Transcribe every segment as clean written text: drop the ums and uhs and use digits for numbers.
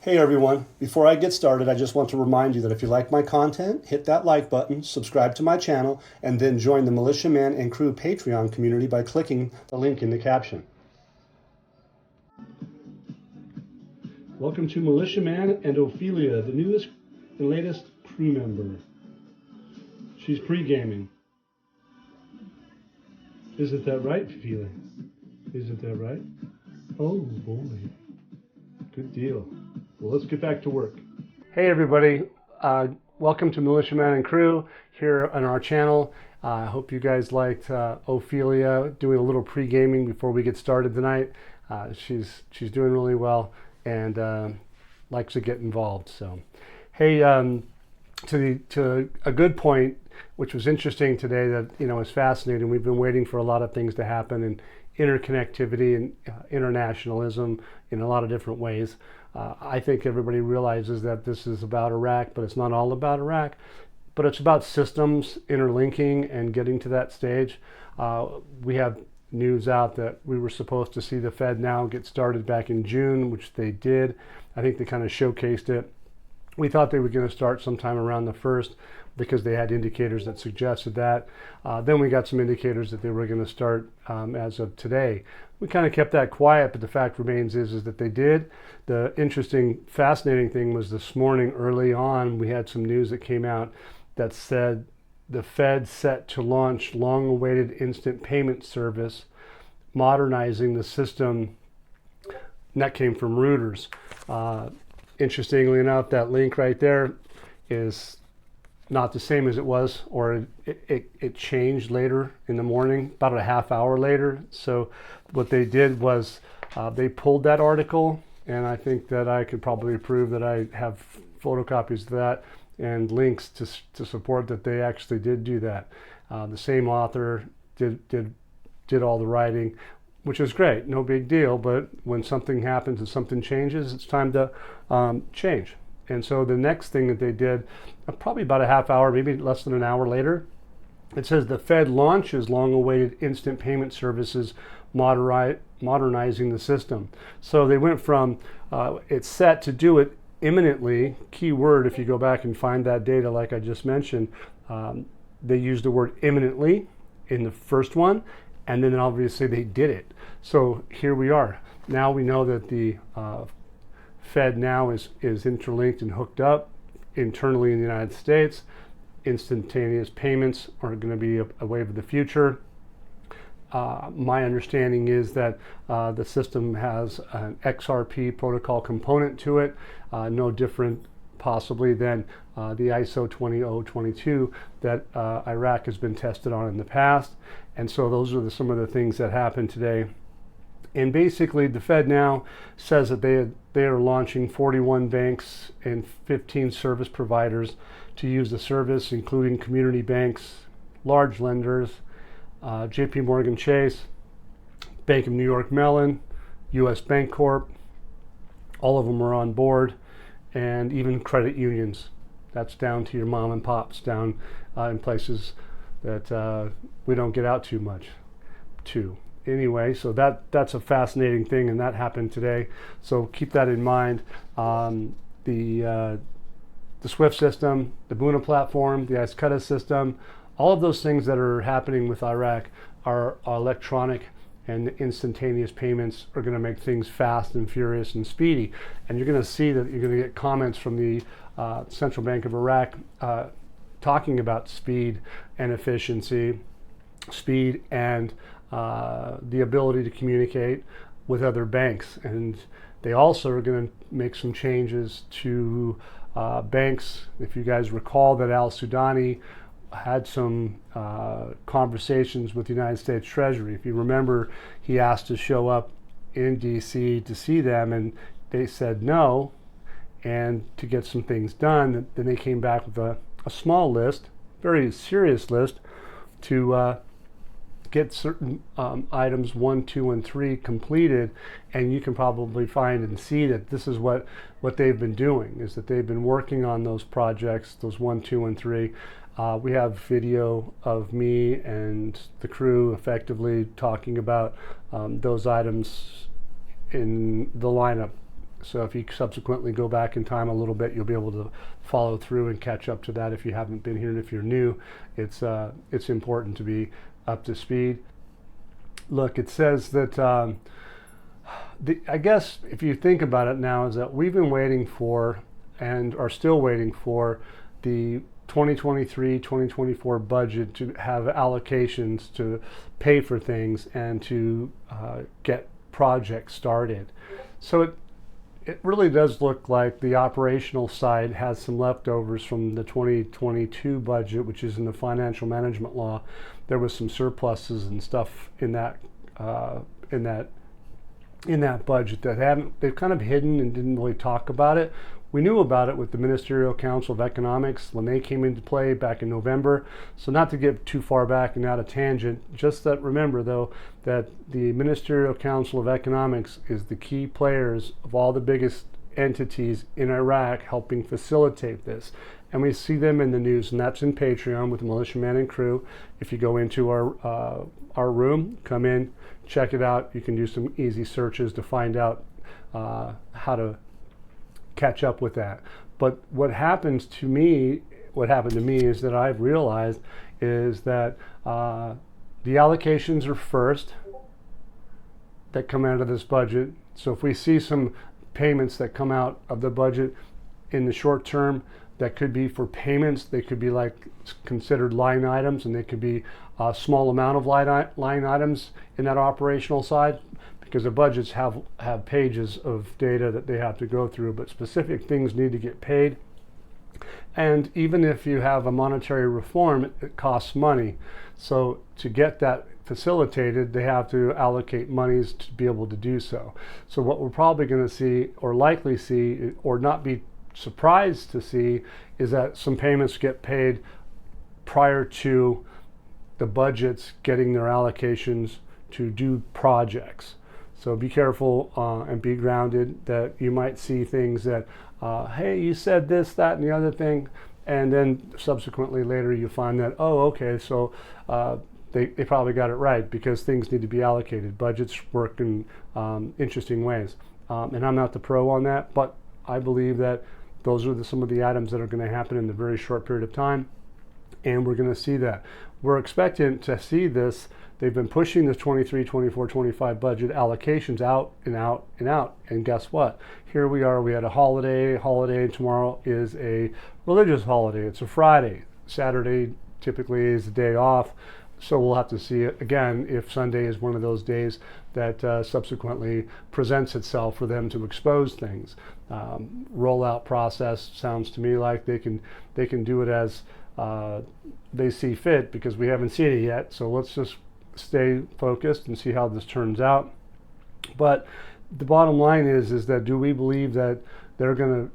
Hey everyone, before I get started, I just want to remind you that if you like my content, hit that like button, subscribe to my channel, and then join the Militiaman and Crew Patreon community by clicking the link in the caption. Welcome to Militiaman and Ophelia, the newest and latest crew member. She's pre-gaming. Isn't that right, Ophelia? Isn't that right? Oh boy, good deal. Well, let's get back to work. Hey everybody, welcome to Militiaman and Crew here on our channel. I hope you guys liked Ophelia doing a little pre-gaming before we get started tonight. She's doing really well and likes to get involved. So, hey, to a good point, which was interesting today that is fascinating. We've been waiting for a lot of things to happen in interconnectivity and internationalism in a lot of different ways. I think everybody realizes that this is about Iraq, but it's not all about Iraq. But it's about systems interlinking and getting to that stage. We have news out that we were supposed to see the Fed now get started back in June, which they did. I think they kind of showcased it. We thought they were going to start sometime around the 1st because they had indicators that suggested that. Then we got some indicators that they were going to start as of today. We kind of kept that quiet, but the fact remains is that they did. The interesting, fascinating thing was this morning early on, we had some news that came out that said the Fed set to launch long-awaited instant payment service, modernizing the system. And that came from Reuters. Interestingly enough, that link right there is not the same as it was, or it changed later in the morning, about a half hour later. So what they did was they pulled that article, and I think that I could probably prove that I have photocopies of that and links to support that they actually did do that. The same author did all the writing, which is great, no big deal, but when something happens and something changes, it's time to change. And so the next thing that they did, probably about a half hour, maybe less than an hour later, it says the Fed launches long-awaited instant payment services, modernizing the system. So they went from it's set to do it imminently, key word if you go back and find that data like I just mentioned, they used the word imminently in the first one, and then obviously they did it. So here we are. Now we know that the Fed now is interlinked and hooked up internally in the United States. Instantaneous payments are going to be a wave of the future. My understanding is that the system has an XRP protocol component to it, no different possibly than the ISO 20022 that Iraq has been tested on in the past. And so those are some of the things that happened today. And basically the Fed now says that they are launching 41 banks and 15 service providers to use the service, including community banks, large lenders, JP Morgan Chase, Bank of New York Mellon, US Bank Corp, all of them are on board, and even credit unions. That's down to your mom and pops down in places that we don't get out too much to. Anyway, so that's a fascinating thing, and that happened today. So keep that in mind. The SWIFT system, the Buna platform, the IQD system, all of those things that are happening with Iraq are electronic, and instantaneous payments are going to make things fast and furious and speedy. And you're going to see that you're going to get comments from the Central Bank of Iraq talking about speed and efficiency, speed and the ability to communicate with other banks. And they also are going to make some changes to banks. If you guys recall that Al Sudani had some conversations with the United States Treasury. If you remember, he asked to show up in DC to see them, and they said no, and to get some things done. Then they came back with a small list, very serious list, to get certain items 1, 2, and 3 completed. And you can probably find and see that this is what they've been doing, is that they've been working on those projects, those 1, 2, and 3. We have video of me and the crew effectively talking about those items in the lineup So if you subsequently go back in time a little bit, you'll be able to follow through and catch up to that if you haven't been here. And if you're new, it's important to be up to speed. Look, it says that, I guess if you think about it now, is that we've been waiting for and are still waiting for the 2023-2024 budget to have allocations to pay for things and to get projects started. So it really does look like the operational side has some leftovers from the 2022 budget, which is in the financial management law. There was some surpluses and stuff in that budget that they've kind of hidden and didn't really talk about it. We knew about it with the Ministerial Council of Economics when they came into play back in November. So not to get too far back and out of tangent, just that remember though that the Ministerial Council of Economics is the key players of all the biggest entities in Iraq helping facilitate this. And we see them in the news, and that's in Patreon with the Militiaman and crew. If you go into our room, come in, check it out. You can do some easy searches to find out how to catch up with that. But what happened to me is that I've realized is that the allocations are first that come out of this budget. So if we see some payments that come out of the budget in the short term, that could be for payments, they could be like considered line items, and they could be a small amount of line items in that operational side, because the budgets have pages of data that they have to go through, but specific things need to get paid. And even if you have a monetary reform, it costs money. So to get that facilitated, they have to allocate monies to be able to do so. So what we're probably going to see, or likely see, or not be surprised to see, is that some payments get paid prior to the budgets getting their allocations to do projects. So be careful and be grounded that you might see things that, hey, you said this, that, and the other thing, and then subsequently later you find that, oh, okay, so they probably got it right, because things need to be allocated. Budgets work in interesting ways. And I'm not the pro on that, but I believe that those are some of the items that are going to happen in a very short period of time, and we're going to see that. We're expecting to see this. They've been pushing this 23, 24, 25 budget allocations out and out and out. And guess what? Here we are. We had a holiday. Tomorrow is a religious holiday. It's a Friday. Saturday typically is a day off. So we'll have to see again if Sunday is one of those days that subsequently presents itself for them to expose things. Rollout process sounds to me like they can do it as they see fit, because we haven't seen it yet. So let's just stay focused and see how this turns out. But the bottom line is that do we believe that they're going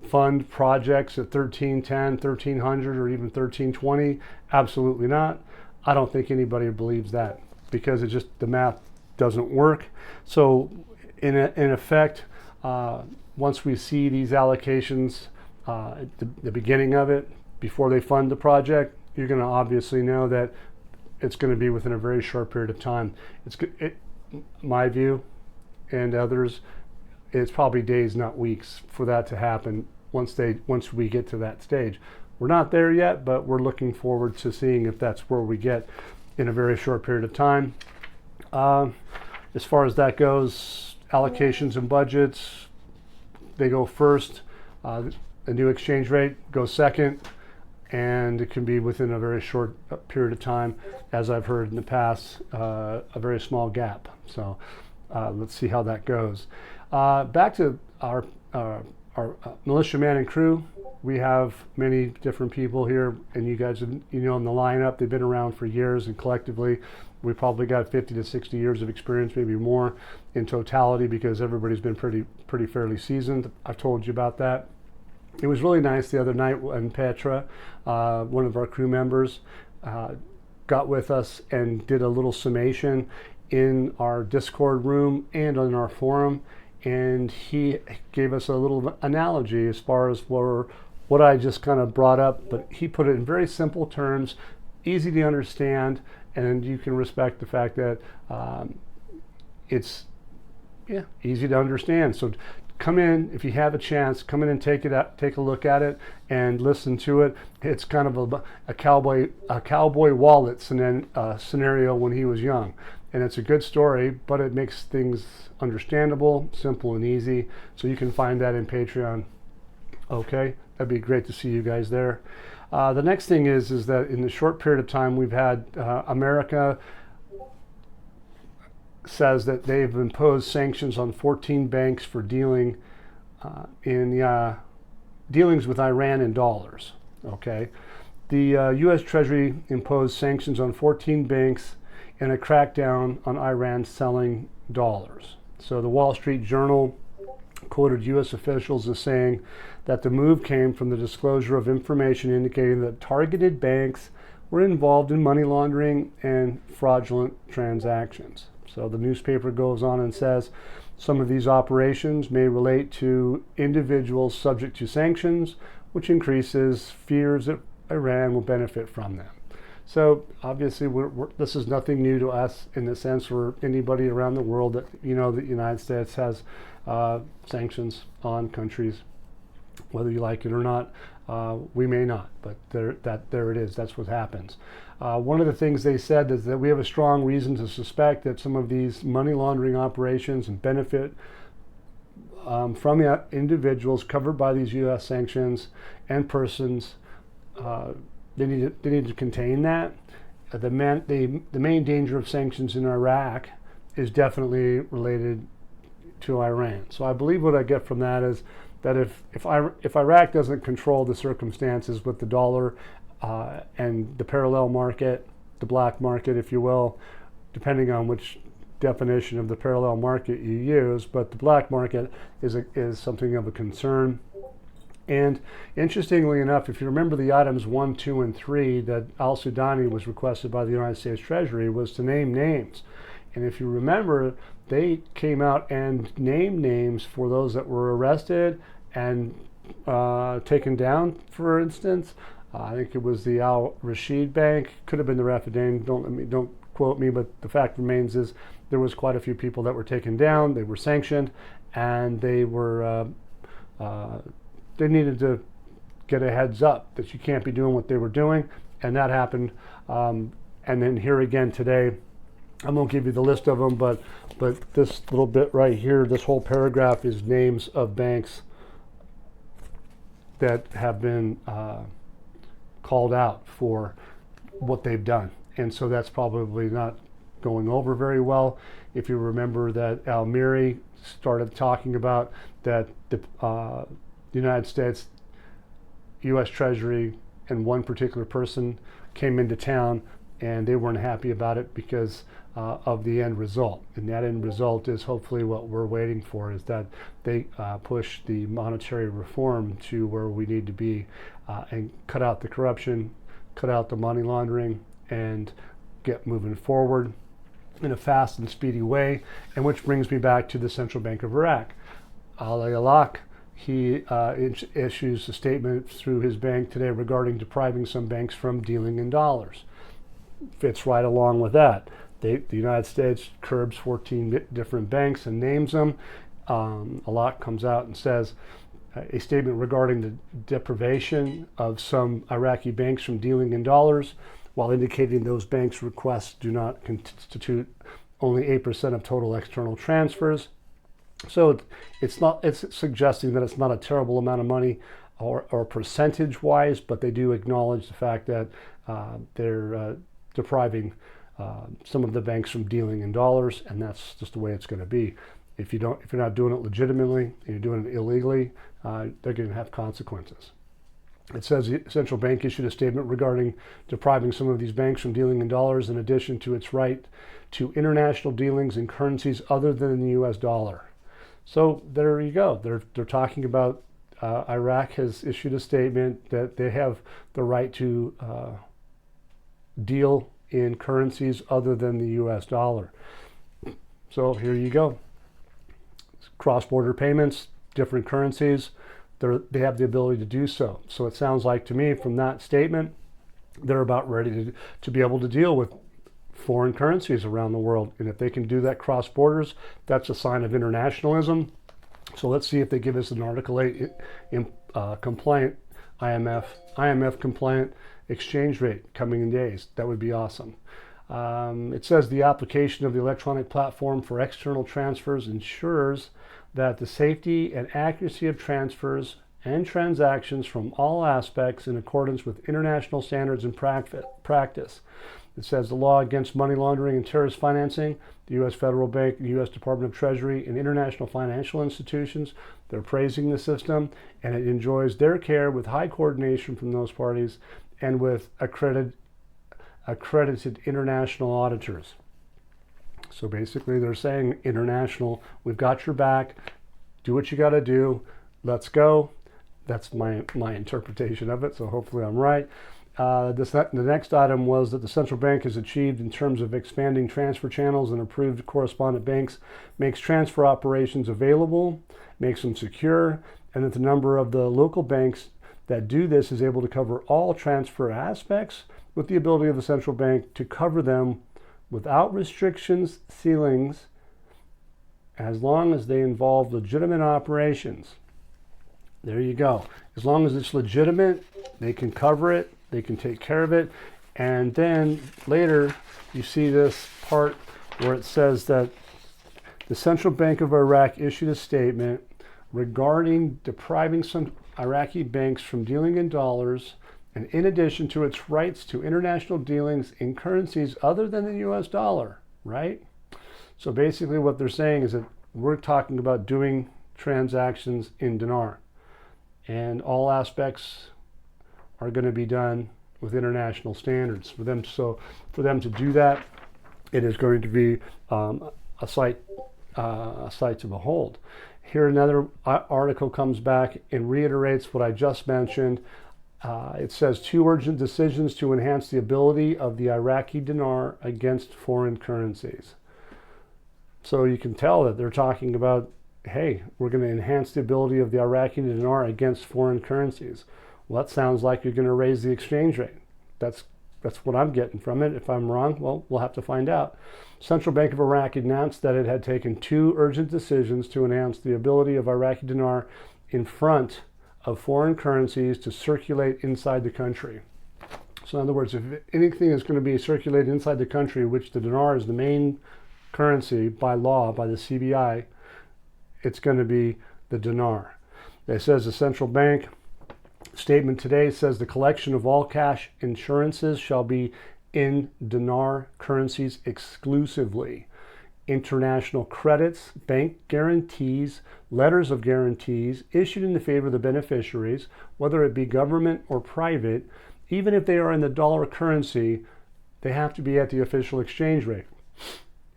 to fund projects at 1310, 1300, or even 1320? Absolutely not. I don't think anybody believes that, because it just, the math doesn't work. So in effect, once we see these allocations at the beginning of it, before they fund the project, you're going to obviously know that it's going to be within a very short period of time. My view and others, it's probably days, not weeks, for that to happen once we get to that stage. We're not there yet, but we're looking forward to seeing if that's where we get in a very short period of time. As far as that goes, allocations and budgets, they go first. A new exchange rate goes second. And it can be within a very short period of time, as I've heard in the past, a very small gap. So let's see how that goes. Back to our militiaman and crew. We have many different people here, and you guys, in the lineup. They've been around for years, and collectively, we probably got 50 to 60 years of experience, maybe more in totality, because everybody's been pretty fairly seasoned. I've told you about that. It was really nice the other night when Petra, one of our crew members, got with us and did a little summation in our Discord room and on our forum, and he gave us a little analogy as far as what I just kind of brought up, but he put it in very simple terms, easy to understand, and you can respect the fact that it's Yeah, easy to understand. So come in, if you have a chance, come in and take a look at it and listen to it. It's kind of a cowboy wallet scenario when he was young. And it's a good story, but it makes things understandable, simple, and easy. So you can find that in Patreon. Okay, that'd be great to see you guys there. The next thing is that in the short period of time we've had America says that they've imposed sanctions on 14 banks for dealings with Iran in dollars. Okay, the U.S. Treasury imposed sanctions on 14 banks in a crackdown on Iran selling dollars. So the Wall Street Journal quoted U.S. officials as saying that the move came from the disclosure of information indicating that targeted banks were involved in money laundering and fraudulent transactions. So the newspaper goes on and says some of these operations may relate to individuals subject to sanctions, which increases fears that Iran will benefit from them. So obviously this is nothing new to us in the sense or anybody around the world that the United States has sanctions on countries, whether you like it or not. We may not, but there it is. That's what happens. One of the things they said is that we have a strong reason to suspect that some of these money laundering operations and benefit from individuals covered by these U.S. sanctions and persons. They need to contain that. The main danger of sanctions in Iraq is definitely related to Iran. So I believe what I get from that is that if Iraq doesn't control the circumstances with the dollar and the parallel market, the black market, if you will, depending on which definition of the parallel market you use, but the black market is something of a concern. And interestingly enough, if you remember the items 1, 2, and 3 that al-Sudani was requested by the United States Treasury was to name names. And if you remember, they came out and named names for those that were arrested and taken down, for instance. I think it was the Al-Rashid Bank, could have been the Rafidain, don't quote me, but the fact remains is there was quite a few people that were taken down, they were sanctioned, and they needed to get a heads up that you can't be doing what they were doing, and that happened. And then here again today, I won't give you the list of them, but this little bit right here, this whole paragraph is names of banks that have been called out for what they've done. And so that's probably not going over very well. If you remember that Al-Miri started talking about that the United States, U.S. Treasury, and one particular person came into town and they weren't happy about it because of the end result. And that end result is hopefully what we're waiting for, is that they push the monetary reform to where we need to be and cut out the corruption, cut out the money laundering, and get moving forward in a fast and speedy way. And which brings me back to the Central Bank of Iraq. Al-Alaq, he issues a statement through his bank today regarding depriving some banks from dealing in dollars. Fits right along with that. The United States curbs 14 different banks and names them. Alaq comes out and says a statement regarding the deprivation of some Iraqi banks from dealing in dollars, while indicating those banks' requests do not constitute only 8% of total external transfers. So it's suggesting that it's not a terrible amount of money or percentage-wise, but they do acknowledge the fact that they're depriving some of the banks from dealing in dollars, and that's just the way it's going to be. If you're not doing it legitimately and you're doing it illegally, they're going to have consequences. It says the central bank issued a statement regarding depriving some of these banks from dealing in dollars in addition to its right to international dealings in currencies other than the U.S. dollar. So there you go. They're talking about Iraq has issued a statement that they have the right to deal in currencies other than the U.S. dollar. So here you go. Cross-border payments, different currencies, they have the ability to do so. So it sounds like to me from that statement, they're about ready to be able to deal with foreign currencies around the world. And if they can do that cross borders, that's a sign of internationalism. So let's see if they give us an Article 8 compliant IMF compliant exchange rate coming in days. That would be awesome. It says the application of the electronic platform for external transfers ensures that the safety and accuracy of transfers and transactions from all aspects in accordance with international standards and practice. It says the law against money laundering and terrorist financing, the U.S. Federal Bank, the U.S. Department of Treasury, and international financial institutions, they're praising the system, and it enjoys their care with high coordination from those parties and with accredited international auditors. So basically they're saying international, we've got your back, do what you got to do, let's go. That's my interpretation of it, so hopefully I'm right. The next item was that the central bank has achieved in terms of expanding transfer channels and approved correspondent banks, makes transfer operations available, makes them secure, and that the number of the local banks that do this is able to cover all transfer aspects with the ability of the central bank to cover them without restrictions, ceilings, as long as they involve legitimate operations. There you go. As long as it's legitimate, they can cover it, they can take care of it. And then later you see this part where it says that the Central Bank of Iraq issued a statement regarding depriving some Iraqi banks from dealing in dollars, and in addition to its rights to international dealings in currencies other than the US dollar, right? So basically what they're saying is that we're talking about doing transactions in dinar, and all aspects are going to be done with international standards. For them to do that, it is going to be a sight to behold. Here another article comes back and reiterates what I just mentioned. It says 2 urgent decisions to enhance the ability of the Iraqi dinar against foreign currencies. So you can tell that they're talking about, hey, we're going to enhance the ability of the Iraqi dinar against foreign currencies. Well, that sounds like you're going to raise the exchange rate. That's what I'm getting from it. If I'm wrong, well, we'll have to find out. Central Bank of Iraq announced that it had taken 2 urgent decisions to enhance the ability of Iraqi dinar in front of foreign currencies to circulate inside the country. So in other words, if anything is going to be circulated inside the country, which the dinar is the main currency by law, by the CBI, it's going to be the dinar. It says the central bank statement today says the collection of all cash insurances shall be in dinar currencies exclusively. International credits, bank guarantees, letters of guarantees issued in the favor of the beneficiaries, whether it be government or private, even if they are in the dollar currency, they have to be at the official exchange rate.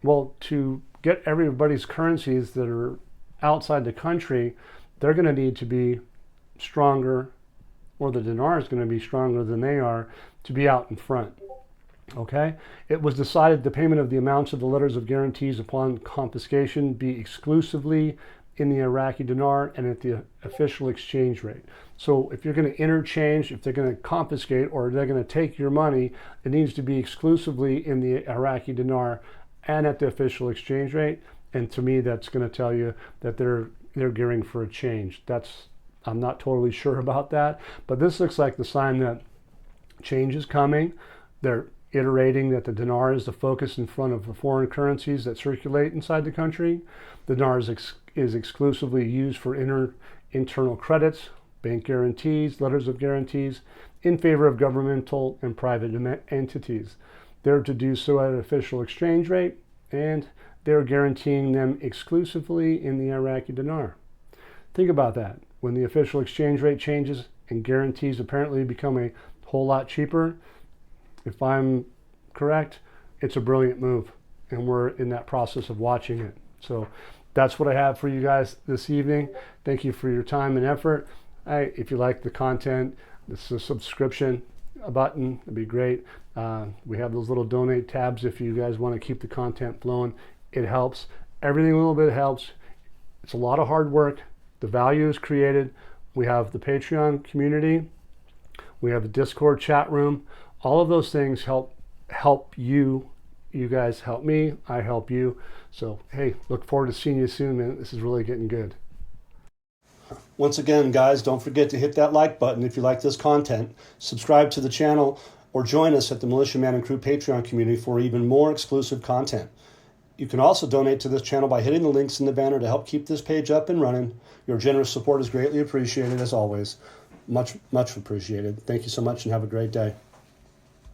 Well, to get everybody's currencies that are outside the country, they're going to need to be stronger, or the dinar is going to be stronger than they are, to be out in front. Okay? It was decided the payment of the amounts of the letters of guarantees upon confiscation be exclusively in the Iraqi dinar and at the official exchange rate. So if you're going to interchange, if they're going to confiscate or they're going to take your money, it needs to be exclusively in the Iraqi dinar and at the official exchange rate. And to me, that's going to tell you that they're gearing for a change. I'm not totally sure about that, but this looks like the sign that change is coming. They're iterating that the dinar is the focus in front of the foreign currencies that circulate inside the country. The dinar is exclusively used for internal credits, bank guarantees, letters of guarantees in favor of governmental and private entities. They're to do so at an official exchange rate, and they're guaranteeing them exclusively in the Iraqi dinar. Think about that. When the official exchange rate changes and guarantees apparently become a whole lot cheaper, if I'm correct, it's a brilliant move, and we're in that process of watching it. So that's what I have for you guys this evening. Thank you for your time and effort. If you like the content, this is a subscription button. It'd be great. We have those little donate tabs if you guys want to keep the content flowing. It helps. Everything a little bit helps. It's a lot of hard work. The value is created. We have the Patreon community. We have the Discord chat room. All of those things help you You guys help me, I help you. So, hey, look forward to seeing you soon, man. This is really getting good. Once again, guys, don't forget to hit that like button if you like this content. Subscribe to the channel or join us at the Militiaman and Crew Patreon community for even more exclusive content. You can also donate to this channel by hitting the links in the banner to help keep this page up and running. Your generous support is greatly appreciated, as always. Much, much appreciated. Thank you so much and have a great day.